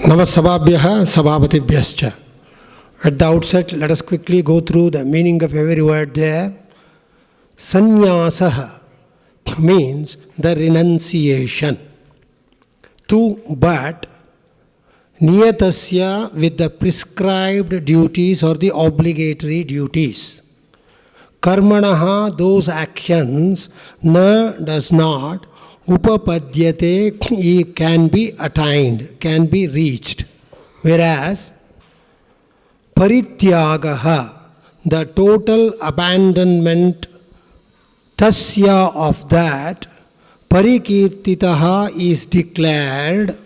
Namassabhabhyaha sabhavatibhyascha. At the outset, let us quickly go through the meaning of every word there. Sannyasa means the renunciation. But niyatasya with the prescribed duties or the obligatory duties. Karmanaha, those actions, na does not, upapadyate can be attained, can be reached. Whereas parityagaha, the total abandonment tasya of that, parikirtitaha is declared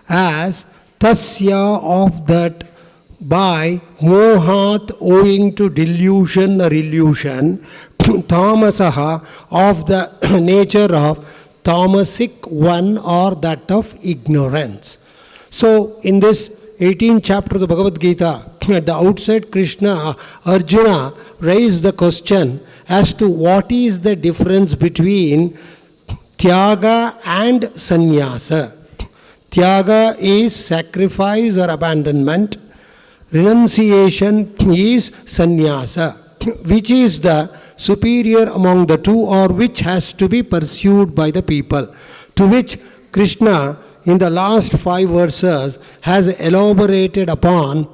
as tasya of that by mohat owing to delusion or illusion, tamasaha of the nature of tamasic one or that of ignorance. So in this 18th chapter of the Bhagavad Gita, at the outset Arjuna raised the question as to what is the difference between Tyaga and Sannyasa. Tyaga is sacrifice or abandonment. Renunciation is Sannyasa. Which is the superior among the two, or which has to be pursued by the people? To which Krishna in the last 5 verses has elaborated upon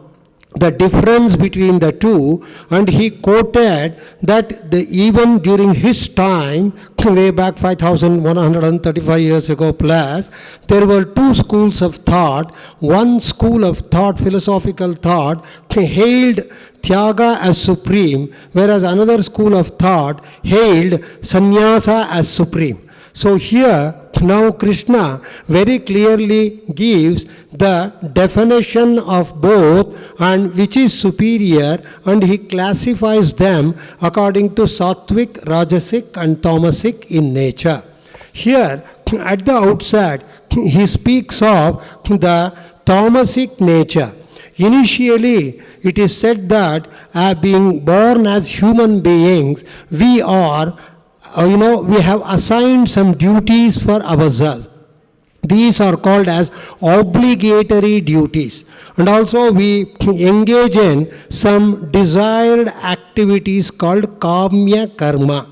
the difference between the two, and he quoted that even during his time, way back 5,135 years ago plus, there were 2 schools of thought. One school of thought, philosophical thought, hailed Tyaga as supreme, whereas another school of thought hailed Sannyasa as supreme. So here, now Krishna very clearly gives the definition of both and which is superior, and he classifies them according to Sattvic, Rajasic and Tamasic in nature. Here, at the outset, he speaks of the Tamasic nature. Initially, it is said that being born as human beings, we are we have assigned some duties for ourselves. These are called as obligatory duties. And also we engage in some desired activities called kamya karma,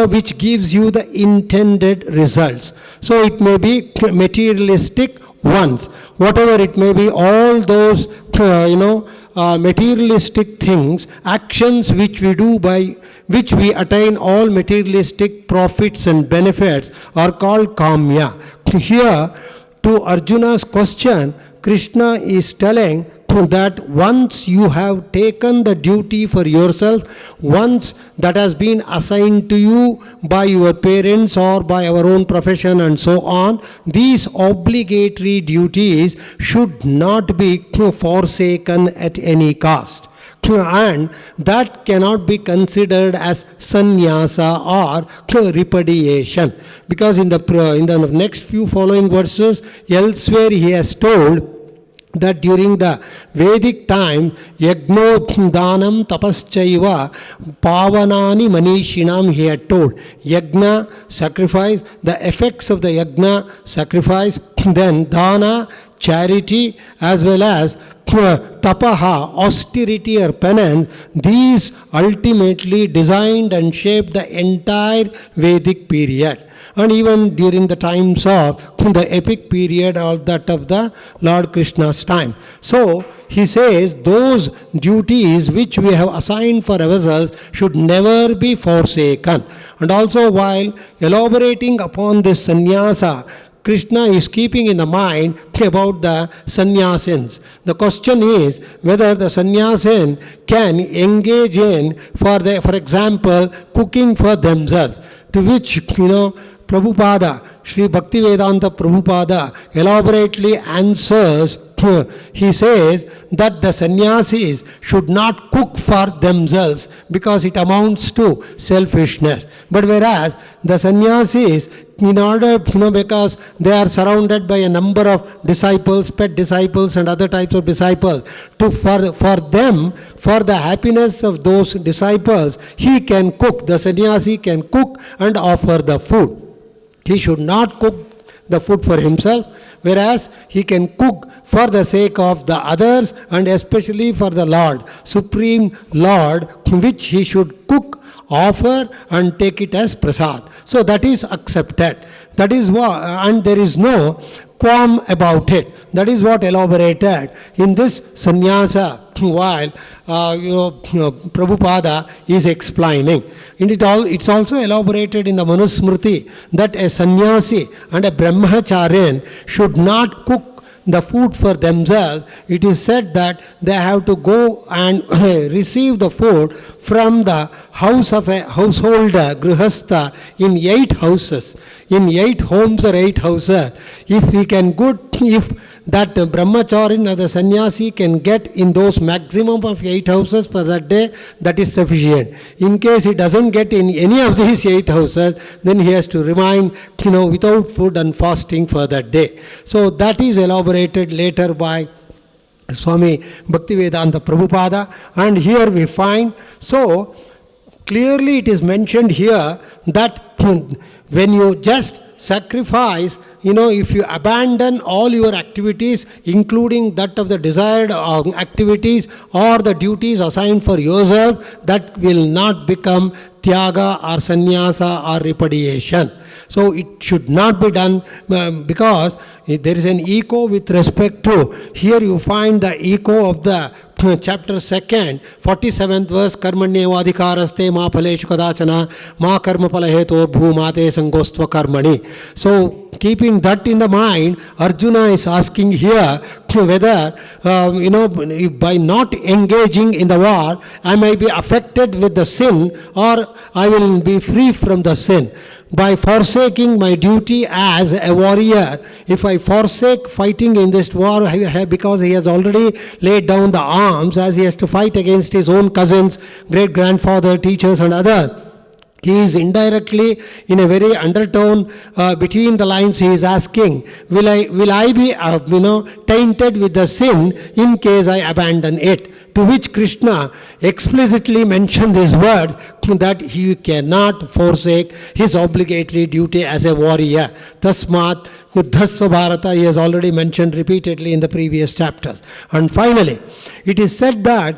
which gives you the intended results. So it may be materialistic ones. Whatever it may be, all those, materialistic things, actions which we do by which we attain all materialistic profits and benefits are called kamya. Here, to Arjuna's question, Krishna is telling that once you have taken the duty for yourself, once that has been assigned to you by your parents or by our own profession and so on, these obligatory duties should not be forsaken at any cost. And that cannot be considered as sannyasa or repudiation, because in the next few following verses, elsewhere he has told that during the Vedic time, yagno dhanam tapaschaiva pavanani manishinam, he had told. Yagna, sacrifice, the effects of the yagna, sacrifice, then dana, charity, as well as tapaha, austerity or penance, these ultimately designed and shaped the entire Vedic period. And even during the times of the epic period or that of the Lord Krishna's time. So he says those duties which we have assigned for ourselves should never be forsaken. And also while elaborating upon this sannyasa, Krishna is keeping in the mind about the sannyasins. The question is whether the sannyasin can engage in, for example, cooking for themselves. To which, Prabhupada, Sri Bhaktivedanta Prabhupada elaborately answers. He says that the sannyasis should not cook for themselves because it amounts to selfishness. But whereas the sannyasis, in order, because they are surrounded by a number of disciples, pet disciples and other types of disciples, for them, for the happiness of those disciples, he can cook, the sannyasi can cook and offer the food. He should not cook the food for himself, whereas he can cook for the sake of the others and especially for the Lord, Supreme Lord, which he should cook, offer and take it as prasad. So that is accepted. That is what, and there is no qualm about it. That is what elaborated in this sannyasa while Prabhupada is explaining. And it's also elaborated in the Manusmriti that a sannyasi and a brahmacharin should not cook the food for themselves. It is said that they have to go and receive the food from the house of a householder, grihastha, in 8 houses, in 8 homes or 8 houses. If that brahmacharin or the sannyasi can get in those maximum of 8 houses for that day, that is sufficient. In case he doesn't get in any of these 8 houses, then he has to remain, without food and fasting for that day. So that is elaborated later by Swami Bhaktivedanta Prabhupada, and here we find, so clearly it is mentioned here that when you just sacrifice, if you abandon all your activities, including that of the desired activities or the duties assigned for yourself, that will not become tyaga or sannyasa or repudiation. So it should not be done because there is an echo with respect to, here you find the echo of the chapter 2nd, 47th verse, karmanyeva adhikaraste ma phaleshu kadachana ma karma palaheto bhumate sangostva karmani. So keeping that in the mind, Arjuna is asking here whether, by not engaging in the war, I may be affected with the sin or I will be free from the sin. By forsaking my duty as a warrior, if I forsake fighting in this war because he has already laid down the arms, as he has to fight against his own cousins, great-grandfather, teachers and others, he is indirectly, in a very undertone, between the lines, he is asking, will I be, tainted with the sin in case I abandon it? To which Krishna explicitly mentioned these words, that he cannot forsake his obligatory duty as a warrior. Tasmat Uddhasva Bharata, he has already mentioned repeatedly in the previous chapters. And finally, it is said that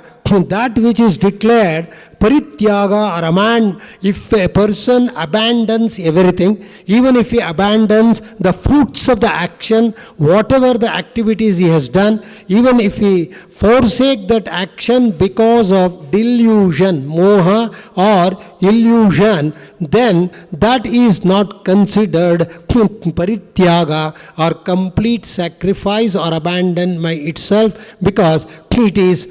which is declared parityaga or a man, if a person abandons everything, even if he abandons the fruits of the action, whatever the activities he has done, even if he forsake that action because of delusion, moha or illusion, then that is not considered parityaga or complete sacrifice or abandonment itself, because it is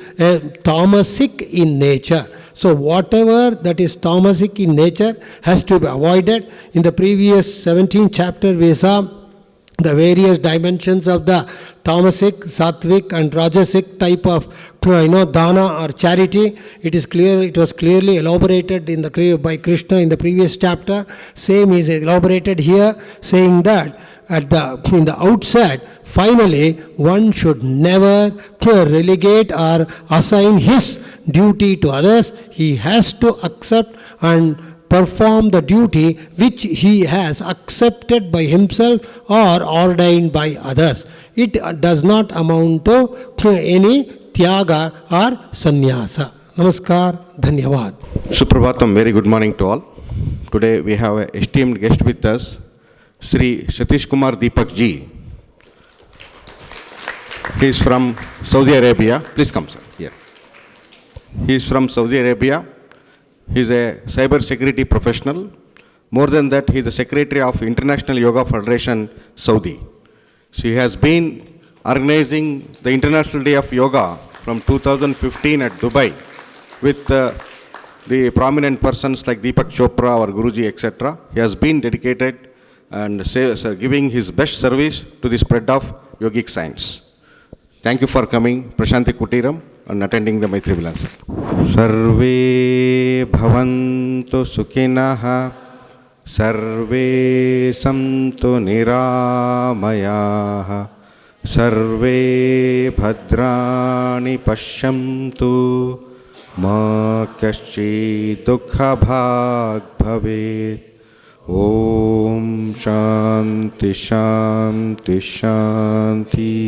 tamasic in nature. So whatever that is tamasic in nature has to be avoided. In the previous 17th chapter we saw the various dimensions of the tamasic, sattvic and rajasic type of dana or charity. It was clearly elaborated by Krishna in the previous chapter. Same is elaborated here, saying that in the outset, finally, one should never relegate or assign his duty to others. He has to accept and perform the duty which he has accepted by himself or ordained by others. It does not amount to any tyaga or sannyasa. Namaskar, dhanyavad. Suprabhatam, very good morning to all. Today we have an esteemed guest with us, Sri Satish Kumar Deepak ji. He is from Saudi Arabia. Please come, sir. Here. He is from Saudi Arabia. He is a cyber security professional. More than that, he is the secretary of International Yoga Federation, Saudi. She has been organizing the International Day of Yoga from 2015 at Dubai with the prominent persons like Deepak Chopra, our Guruji, etc. He has been dedicated and giving his best service to the spread of yogic science. Thank you for coming, Prashanti Kutiram, and attending the Maitrimilan. Sarve bhavantu sukhinaha, sarve santu niramayaha, sarve bhadrani pashyamtu, ma kaschid dukha bhag bhavet. Om Shanti Shanti Shanti.